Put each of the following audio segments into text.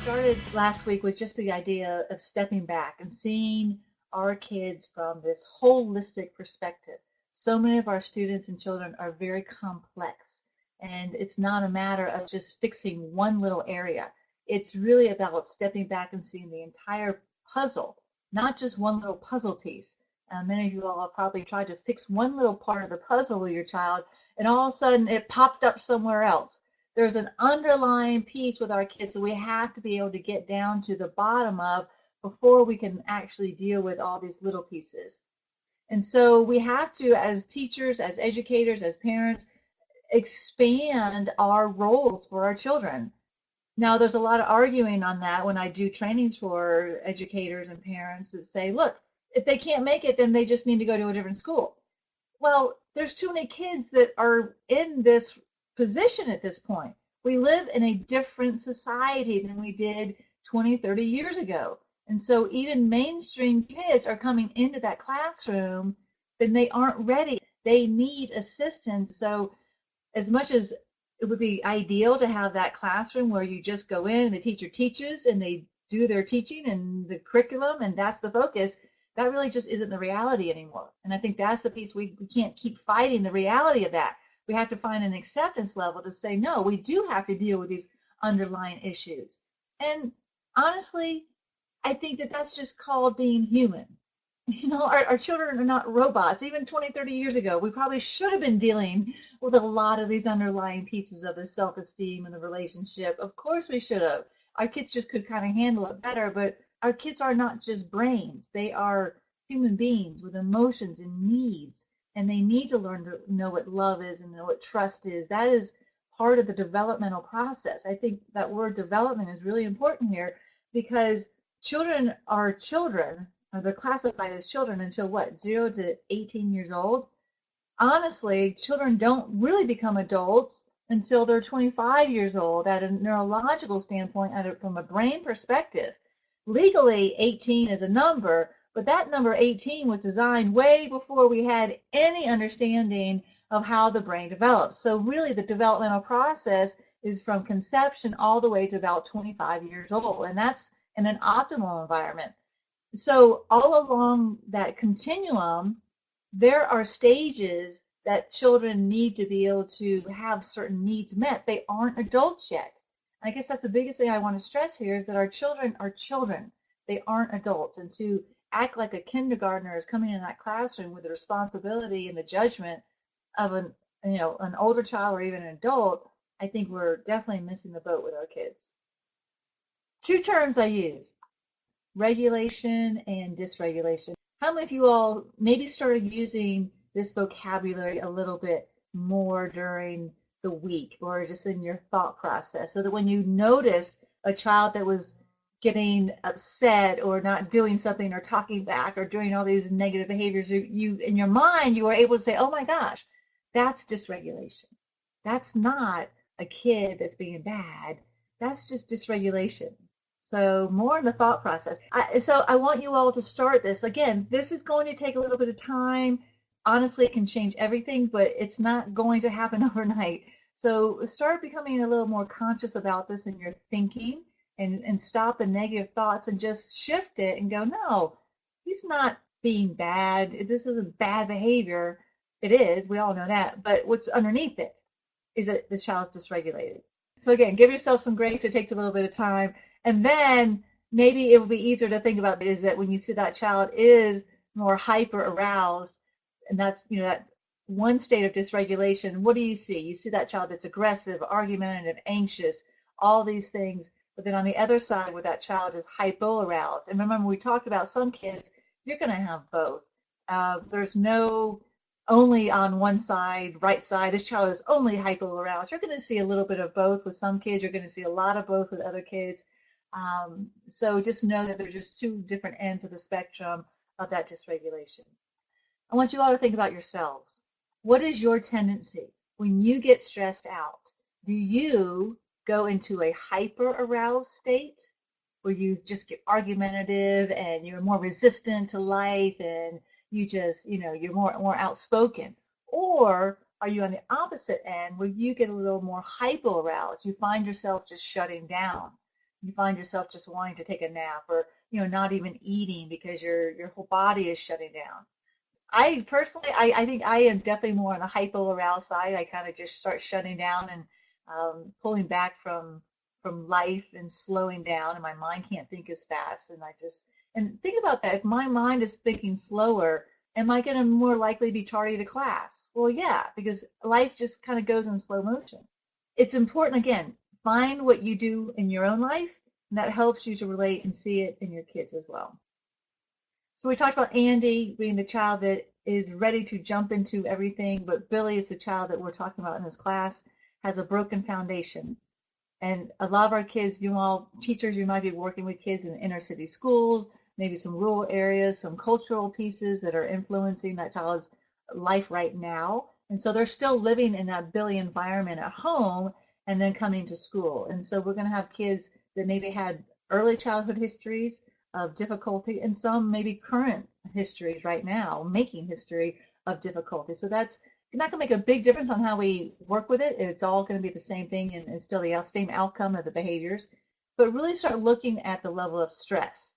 started last week with just the idea of stepping back and seeing our kids from this holistic perspective. So many of our students and children are very complex, and it's not a matter of just fixing one little area. It's really about stepping back and seeing the entire puzzle, not just one little puzzle piece. Many of you all have probably tried to fix one little part of the puzzle with your child, and all of a sudden it popped up somewhere else. There's an underlying piece with our kids that we have to be able to get down to the bottom of before we can actually deal with all these little pieces. And so we have to, as teachers, as educators, as parents, expand our roles for our children. Now, there's a lot of arguing on that when I do trainings for educators and parents that say, look, if they can't make it, then they just need to go to a different school. Well, there's too many kids that are in this position at this point. We live in a different society than we did 20, 30 years ago. And so even mainstream kids are coming into that classroom, then they aren't ready. They need assistance. So as much as it would be ideal to have that classroom where you just go in and the teacher teaches and they do their teaching and the curriculum and that's the focus, that really just isn't the reality anymore. And I think that's the piece we can't keep fighting the reality of that. We have to find an acceptance level to say, no, we do have to deal with these underlying issues. And honestly, I think that that's just called being human. You know, our children are not robots. Even 20, 30 years ago, we probably should have been dealing with a lot of these underlying pieces of the self-esteem and the relationship. Of course we should have. Our kids just could kind of handle it better, but our kids are not just brains. They are human beings with emotions and needs, and they need to learn to know what love is and know what trust is. That is part of the developmental process. I think that word development is really important here because children are children, or they're classified as children until what, 0 to 18 years old? Honestly, children don't really become adults until they're 25 years old at a neurological standpoint, from a brain perspective. Legally, 18 is a number, but that number 18 was designed way before we had any understanding of how the brain develops. So really the developmental process is from conception all the way to about 25 years old, and that's in an optimal environment. So all along that continuum, there are stages that children need to be able to have certain needs met. They aren't adults yet. I guess that's the biggest thing I want to stress here is that our children are children. They aren't adults. And to act like a kindergartner is coming in that classroom with the responsibility and the judgment of an older child or even an adult, I think we're definitely missing the boat with our kids. Two terms I use: regulation and dysregulation. How many of you all maybe started using this vocabulary a little bit more during the week or just in your thought process, so that when you noticed a child that was getting upset or not doing something or talking back or doing all these negative behaviors, you in your mind, you were able to say, oh my gosh, that's dysregulation. That's not a kid that's being bad. That's just dysregulation. So more in the thought process. So I want you all to start this. Again, this is going to take a little bit of time. Honestly, it can change everything, but it's not going to happen overnight. So start becoming a little more conscious about this in your thinking, and stop the negative thoughts and just shift it and go, no, he's not being bad. This isn't bad behavior. It is. We all know that. But what's underneath it is that this child's dysregulated. So again, give yourself some grace. It takes a little bit of time. And then maybe it will be easier to think about is that when you see that child is more hyper aroused, and that's, that one state of dysregulation, what do you see? You see that child that's aggressive, argumentative, anxious, all these things. But then on the other side, where that child is hypo-aroused. And remember, we talked about some kids, you're going to have both. There's no only on one side, right side, this child is only hypo-aroused. You're going to see a little bit of both with some kids. You're going to see a lot of both with other kids. So just know that there's just two different ends of the spectrum of that dysregulation. I want you all to think about yourselves. What is your tendency when you get stressed out? Do you go into a hyper-aroused state where you just get argumentative and you're more resistant to life and you just, you're more outspoken? Or are you on the opposite end where you get a little more hypo-aroused? You find yourself just shutting down. you find yourself just wanting to take a nap, or not even eating because your whole body is shutting down. I personally, I think I am definitely more on the hypo-aroused side. I kind of just start shutting down and pulling back from life and slowing down, and my mind can't think as fast. And think about that. If my mind is thinking slower, am I going to more likely be tardy to class? Well, yeah, because life just kind of goes in slow motion. It's important, again, find what you do in your own life, and that helps you to relate and see it in your kids as well. So we talked about Andy being the child that is ready to jump into everything, but Billy is the child that we're talking about in this class, has a broken foundation. And a lot of our kids, all teachers, you might be working with kids in inner city schools, maybe some rural areas, some cultural pieces that are influencing that child's life right now. And so they're still living in that Billy environment at home and then coming to school. And so we're going to have kids that maybe had early childhood histories of difficulty, and some maybe current histories right now, making history of difficulty. So that's not going to make a big difference on how we work with it. It's all going to be the same thing, and it's still the same outcome of the behaviors. But really start looking at the level of stress.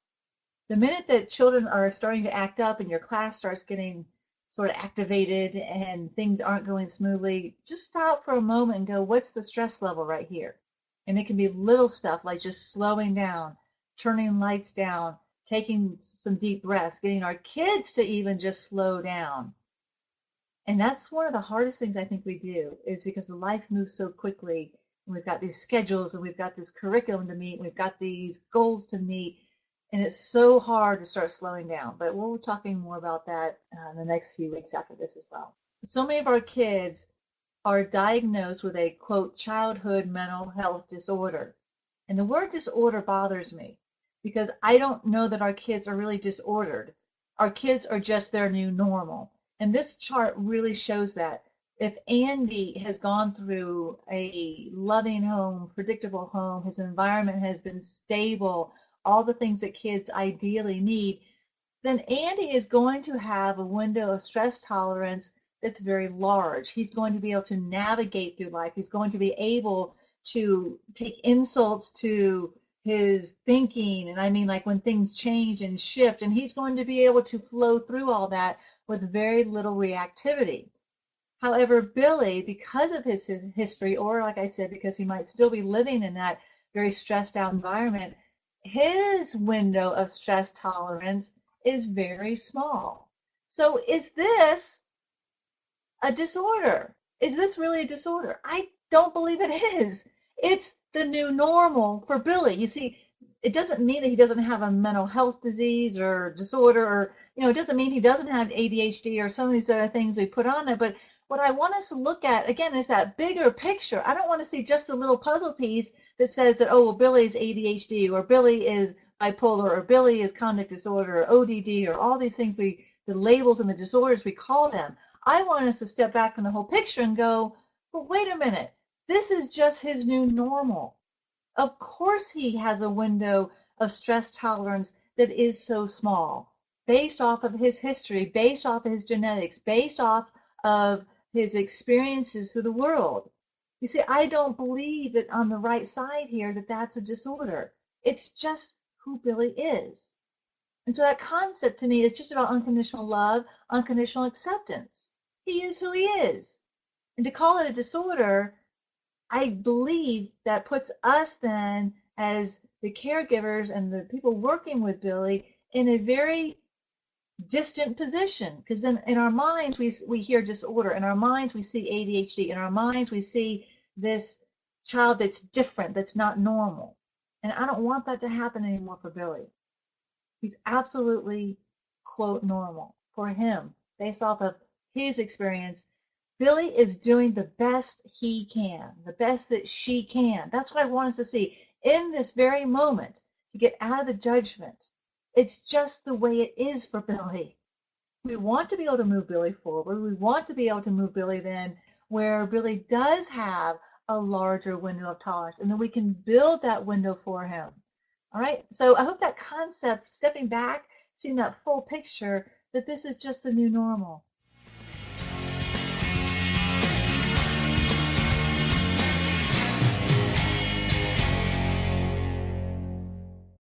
The minute that children are starting to act up and your class starts getting sort of activated and things aren't going smoothly, just stop for a moment and go, what's the stress level right here? And it can be little stuff like just slowing down, turning lights down, taking some deep breaths, getting our kids to even just slow down. And that's one of the hardest things I think we do, is because the life moves so quickly. And we've got these schedules and we've got this curriculum to meet, and we've got these goals to meet, and it's so hard to start slowing down. But we'll be talking more about that in the next few weeks after this as well. So many of our kids are diagnosed with a, quote, childhood mental health disorder. And the word disorder bothers me because I don't know that our kids are really disordered. Our kids are just their new normal. And this chart really shows that. If Andy has gone through a loving home, predictable home, his environment has been stable, all the things that kids ideally need, then Andy is going to have a window of stress tolerance that's very large. He's going to be able to navigate through life. He's going to be able to take insults to his thinking. And I mean, like when things change and shift, and he's going to be able to flow through all that with very little reactivity. However, Billy, because of his history, or like I said, because he might still be living in that very stressed out environment, his window of stress tolerance is very small. So is this a disorder? Is this really a disorder? I don't believe it is. It's the new normal for Billy. You see, it doesn't mean that he doesn't have a mental health disease or disorder, or, it doesn't mean he doesn't have ADHD or some of these other things we put on it. But what I want us to look at, again, is that bigger picture. I don't want to see just the little puzzle piece that says that, oh, well, Billy's ADHD, or Billy is bipolar, or Billy is conduct disorder, or ODD, or all these things, the labels and the disorders we call them. I want us to step back from the whole picture and go, but wait a minute, this is just his new normal. Of course he has a window of stress tolerance that is so small, based off of his history, based off of his genetics, based off of his experiences through the world. You see, I don't believe that on the right side here that that's a disorder. It's just who Billy is. And so that concept to me is just about unconditional love, unconditional acceptance. He is who he is. And to call it a disorder, I believe that puts us then as the caregivers and the people working with Billy in a very distant position, because then in our minds we hear disorder, in our minds we see ADHD, in our minds we see this child that's different, that's not normal. And I don't want that to happen anymore for Billy. He's absolutely, quote, normal for him based off of his experience. Billy is doing the best he can, the best that she can. That's what I want us to see in this very moment, to get out of the judgment. It's just the way it is for Billy. We want to be able to move Billy forward. We want to be able to move Billy then where Billy does have a larger window of tolerance, and then we can build that window for him. All right, so I hope that concept, stepping back, seeing that full picture, that this is just the new normal.